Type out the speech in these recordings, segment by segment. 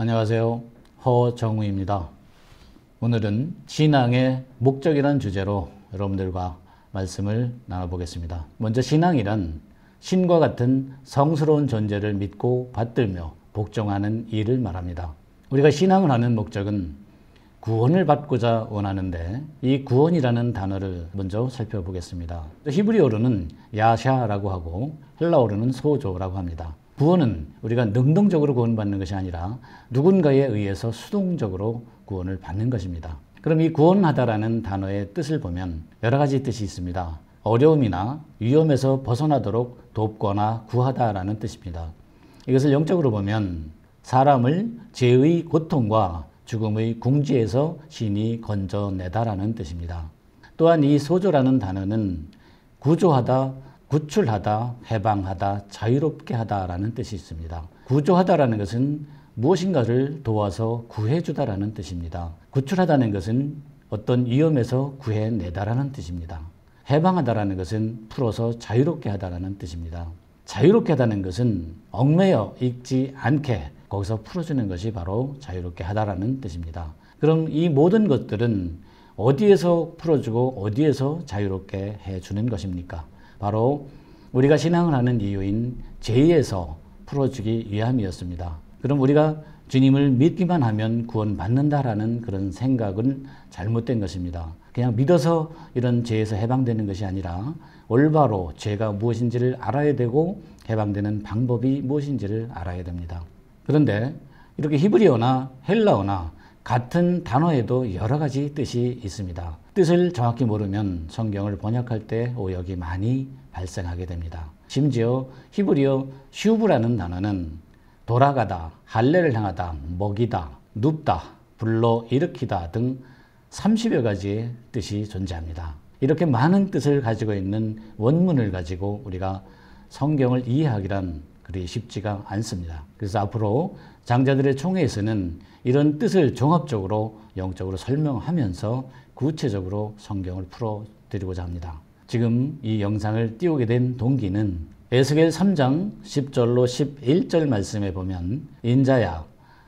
안녕하세요. 허정우입니다. 오늘은 신앙의 목적이라는 주제로 여러분들과 말씀을 나눠보겠습니다. 먼저 신앙이란 신과 같은 성스러운 존재를 믿고 받들며 복종하는 일을 말합니다. 우리가 신앙을 하는 목적은 구원을 받고자 원하는데 이 구원이라는 단어를 먼저 살펴보겠습니다. 히브리어로는 야샤라고 하고 헬라어로는 소조라고 합니다. 구원은 우리가 능동적으로 구원받는 것이 아니라 누군가에 의해서 수동적으로 구원을 받는 것입니다. 그럼 이 구원하다라는 단어의 뜻을 보면 여러 가지 뜻이 있습니다. 어려움이나 위험에서 벗어나도록 돕거나 구하다라는 뜻입니다. 이것을 영적으로 보면 사람을 죄의 고통과 죽음의 궁지에서 신이 건져내다라는 뜻입니다. 또한 이 소조라는 단어는 구조하다, 구출하다, 해방하다, 자유롭게 하다라는 뜻이 있습니다. 구조하다라는 것은 무엇인가를 도와서 구해주다라는 뜻입니다. 구출하다는 것은 어떤 위험에서 구해내다라는 뜻입니다. 해방하다라는 것은 풀어서 자유롭게 하다라는 뜻입니다. 자유롭게 하다는 것은 얽매여 있지 않게 거기서 풀어주는 것이 바로 자유롭게 하다라는 뜻입니다. 그럼 이 모든 것들은 어디에서 풀어주고 어디에서 자유롭게 해주는 것입니까? 바로 우리가 신앙을 하는 이유인 죄에서 풀어주기 위함이었습니다. 그럼 우리가 주님을 믿기만 하면 구원받는다라는 그런 생각은 잘못된 것입니다. 그냥 믿어서 이런 죄에서 해방되는 것이 아니라 올바로 죄가 무엇인지를 알아야 되고 해방되는 방법이 무엇인지를 알아야 됩니다. 그런데 이렇게 히브리어나 헬라어나 같은 단어에도 여러 가지 뜻이 있습니다. 뜻을 정확히 모르면 성경을 번역할 때 오역이 많이 발생하게 됩니다. 심지어 히브리어 슈브라는 단어는 돌아가다, 할례를 행하다, 먹이다, 눕다, 불러 일으키다 등 30여 가지의 뜻이 존재합니다. 이렇게 많은 뜻을 가지고 있는 원문을 가지고 우리가 성경을 이해하기란 그리 쉽지가 않습니다. 그래서 앞으로 장자들의 총회에서는 이런 뜻을 종합적으로 영적으로 설명하면서 구체적으로 성경을 풀어드리고자 합니다. 지금 이 영상을 띄우게 된 동기는 에스겔 3장 10절로 11절 말씀에 보면 인자야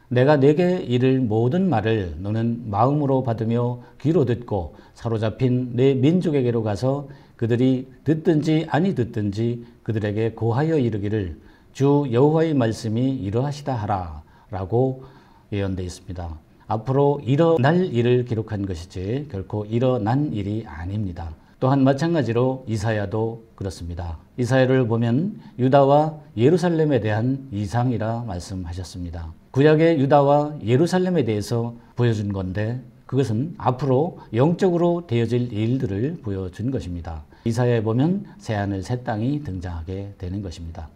내가 내게 이를 모든 말을 너는 마음으로 받으며 귀로 듣고 사로잡힌 내 민족에게로 가서 그들이 듣든지 아니 듣든지 그들에게 고하여 이르기를 주 여호와의 말씀이 이러하시다 하라 라고 예언되어 있습니다. 앞으로 일어날 일을 기록한 것이지 결코 일어난 일이 아닙니다. 또한 마찬가지로 이사야도 그렇습니다. 이사야를 보면 유다와 예루살렘에 대한 이상이라 말씀하셨습니다. 구약의 유다와 예루살렘에 대해서 보여준 건데 그것은 앞으로 영적으로 되어질 일들을 보여준 것입니다. 이사야에 보면 새하늘 새 땅이 등장하게 되는 것입니다.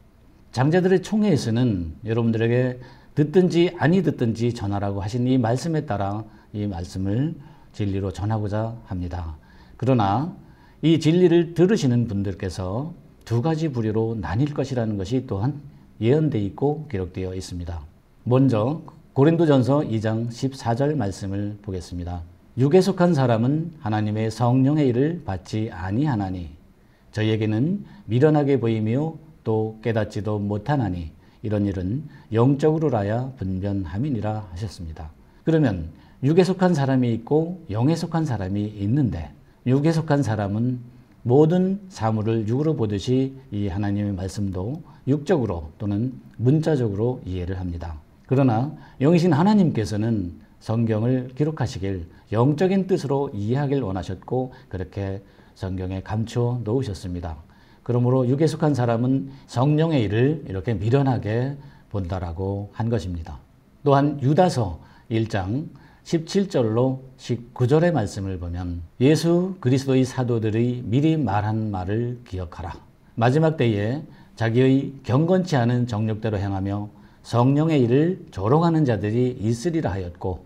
장자들의 총회에서는 여러분들에게 듣든지 아니 듣든지 전하라고 하신 이 말씀에 따라 이 말씀을 진리로 전하고자 합니다. 그러나 이 진리를 들으시는 분들께서 두 가지 부류로 나뉠 것이라는 것이 또한 예언되어 있고 기록되어 있습니다. 먼저 고린도전서 2장 14절 말씀을 보겠습니다. 육에 속한 사람은 하나님의 성령의 일을 받지 아니하나니 저희에게는 미련하게 보이며 또 깨닫지도 못하나니 이런 일은 영적으로라야 분변함이니라 하셨습니다. 그러면 육에 속한 사람이 있고 영에 속한 사람이 있는데 육에 속한 사람은 모든 사물을 육으로 보듯이 이 하나님의 말씀도 육적으로 또는 문자적으로 이해를 합니다. 그러나 영이신 하나님께서는 성경을 기록하시길 영적인 뜻으로 이해하길 원하셨고 그렇게 성경에 감추어 놓으셨습니다. 그러므로 육에 속한 사람은 성령의 일을 이렇게 미련하게 본다라고 한 것입니다. 또한 유다서 1장 17절로 19절의 말씀을 보면 예수 그리스도의 사도들의 미리 말한 말을 기억하라. 마지막 때에 자기의 경건치 않은 정욕대로 행하며 성령의 일을 조롱하는 자들이 있으리라 하였고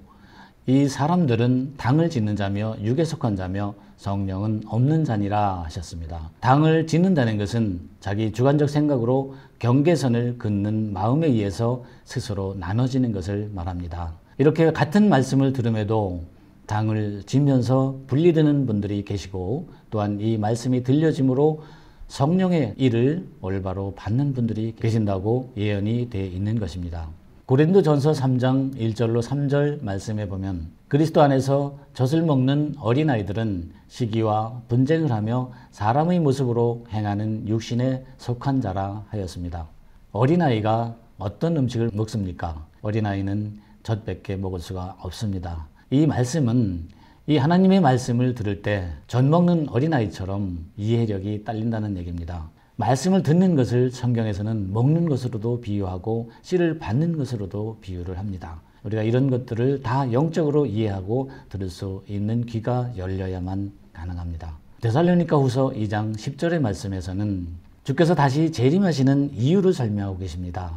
이 사람들은 당을 짓는 자며 육에 속한 자며 성령은 없는 자니라 하셨습니다. 당을 짓는다는 것은 자기 주관적 생각으로 경계선을 긋는 마음에 의해서 스스로 나눠지는 것을 말합니다. 이렇게 같은 말씀을 들음에도 당을 지면서 분리되는 분들이 계시고 또한 이 말씀이 들려짐으로 성령의 일을 올바로 받는 분들이 계신다고 예언이 되어 있는 것입니다. 고린도전서 3장 1절로 3절 말씀에 보면 그리스도 안에서 젖을 먹는 어린아이들은 시기와 분쟁을 하며 사람의 모습으로 행하는 육신에 속한 자라 하였습니다. 어린아이가 어떤 음식을 먹습니까? 어린아이는 젖밖에 먹을 수가 없습니다. 이 말씀은 이 하나님의 말씀을 들을 때 젖 먹는 어린아이처럼 이해력이 딸린다는 얘기입니다. 말씀을 듣는 것을 성경에서는 먹는 것으로도 비유하고 씨를 받는 것으로도 비유를 합니다. 우리가 이런 것들을 다 영적으로 이해하고 들을 수 있는 귀가 열려야만 가능합니다. 데살로니가 후서 2장 10절의 말씀에서는 주께서 다시 재림하시는 이유를 설명하고 계십니다.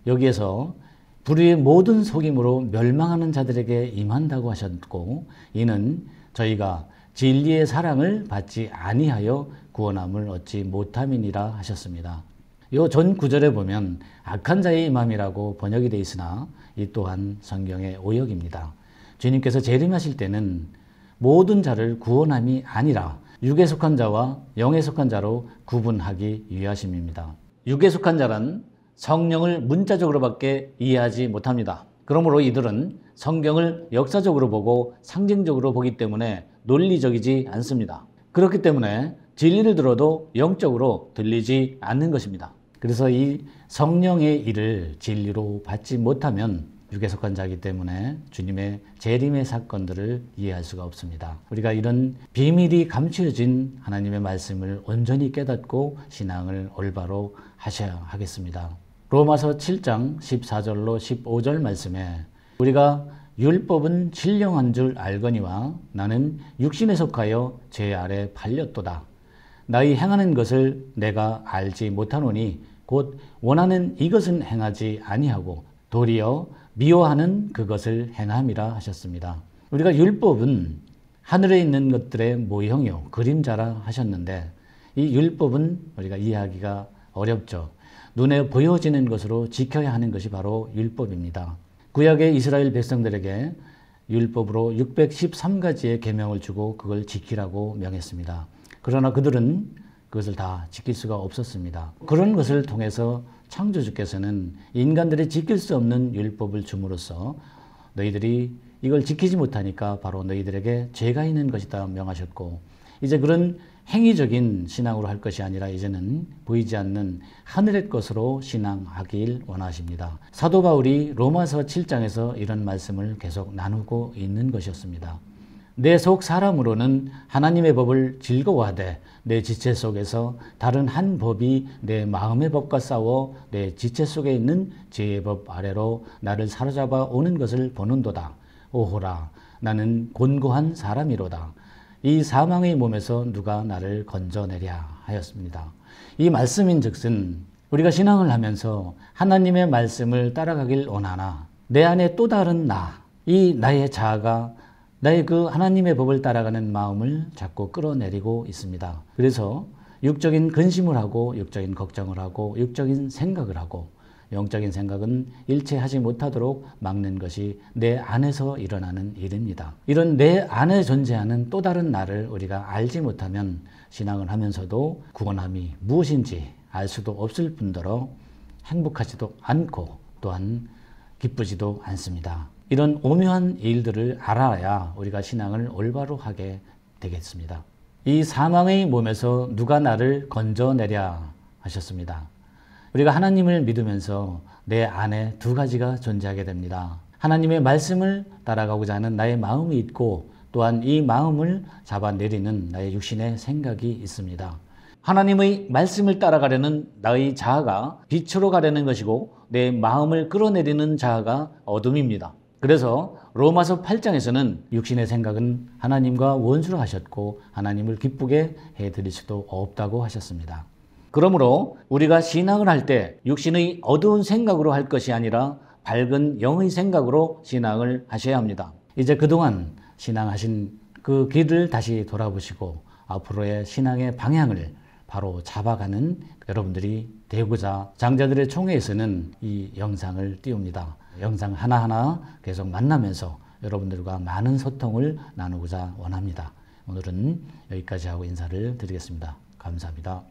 여기에서 불의의 모든 속임으로 멸망하는 자들에게 임한다고 하셨고 이는 저희가 진리의 사랑을 받지 아니하여 구원함을 얻지 못함이니라 하셨습니다. 이 전 구절에 보면 악한 자의 임함이라고 번역이 되어 있으나 이 또한 성경의 오역입니다. 주님께서 재림하실 때는 모든 자를 구원함이 아니라 육에 속한 자와 영에 속한 자로 구분하기 위하심입니다. 육에 속한 자란 성령을 문자적으로밖에 이해하지 못합니다. 그러므로 이들은 성경을 역사적으로 보고 상징적으로 보기 때문에 논리적이지 않습니다. 그렇기 때문에 진리를 들어도 영적으로 들리지 않는 것입니다. 그래서 이 성령의 일을 진리로 받지 못하면 육에 속한 자이기 때문에 주님의 재림의 사건들을 이해할 수가 없습니다. 우리가 이런 비밀이 감추어진 하나님의 말씀을 온전히 깨닫고 신앙을 올바로 하셔야 하겠습니다. 로마서 7장 14절로 15절 말씀에 우리가 율법은 신령한 줄 알거니와 나는 육신에 속하여 죄 아래 팔렸도다. 나의 행하는 것을 내가 알지 못하노니 곧 원하는 이것은 행하지 아니하고 도리어 미워하는 그것을 행함이라 하셨습니다. 우리가 율법은 하늘에 있는 것들의 모형이요 그림자라 하셨는데 이 율법은 우리가 이해하기가 어렵죠. 눈에 보여지는 것으로 지켜야 하는 것이 바로 율법입니다. 구약의 이스라엘 백성들에게 율법으로 613가지의 계명을 주고 그걸 지키라고 명했습니다. 그러나 그들은 그것을 다 지킬 수가 없었습니다. 그런 것을 통해서 창조주께서는 인간들이 지킬 수 없는 율법을 줌으로써 너희들이 이걸 지키지 못하니까 바로 너희들에게 죄가 있는 것이다 명하셨고 이제 그런 행위적인 신앙으로 할 것이 아니라 이제는 보이지 않는 하늘의 것으로 신앙하길 원하십니다. 사도 바울이 로마서 7장에서 이런 말씀을 계속 나누고 있는 것이었습니다. 내 속 사람으로는 하나님의 법을 즐거워하되 내 지체 속에서 다른 한 법이 내 마음의 법과 싸워 내 지체 속에 있는 죄의 법 아래로 나를 사로잡아 오는 것을 보는도다. 오호라 나는 곤고한 사람이로다. 이 사망의 몸에서 누가 나를 건져내랴 하였습니다. 이 말씀인즉슨 우리가 신앙을 하면서 하나님의 말씀을 따라가길 원하나 내 안에 또 다른 나, 이 나의 자아가 나의 그 하나님의 법을 따라가는 마음을 자꾸 끌어내리고 있습니다. 그래서 육적인 근심을 하고 육적인 걱정을 하고 육적인 생각을 하고 영적인 생각은 일체하지 못하도록 막는 것이 내 안에서 일어나는 일입니다. 이런 내 안에 존재하는 또 다른 나를 우리가 알지 못하면 신앙을 하면서도 구원함이 무엇인지 알 수도 없을 뿐더러 행복하지도 않고 또한 기쁘지도 않습니다. 이런 오묘한 일들을 알아야 우리가 신앙을 올바로 하게 되겠습니다. 이 사망의 몸에서 누가 나를 건져내랴 하셨습니다. 우리가 하나님을 믿으면서 내 안에 두 가지가 존재하게 됩니다. 하나님의 말씀을 따라가고자 하는 나의 마음이 있고 또한 이 마음을 잡아내리는 나의 육신의 생각이 있습니다. 하나님의 말씀을 따라가려는 나의 자아가 빛으로 가려는 것이고 내 마음을 끌어내리는 자아가 어둠입니다. 그래서 로마서 8장에서는 육신의 생각은 하나님과 원수로 하셨고 하나님을 기쁘게 해드릴 수도 없다고 하셨습니다. 그러므로 우리가 신앙을 할 때 육신의 어두운 생각으로 할 것이 아니라 밝은 영의 생각으로 신앙을 하셔야 합니다. 이제 그동안 신앙하신 그 길을 다시 돌아보시고 앞으로의 신앙의 방향을 바로 잡아가는 여러분들이 되고자 장자들의 총회에서는 이 영상을 띄웁니다. 영상 하나하나 계속 만나면서 여러분들과 많은 소통을 나누고자 원합니다. 오늘은 여기까지 하고 인사를 드리겠습니다. 감사합니다.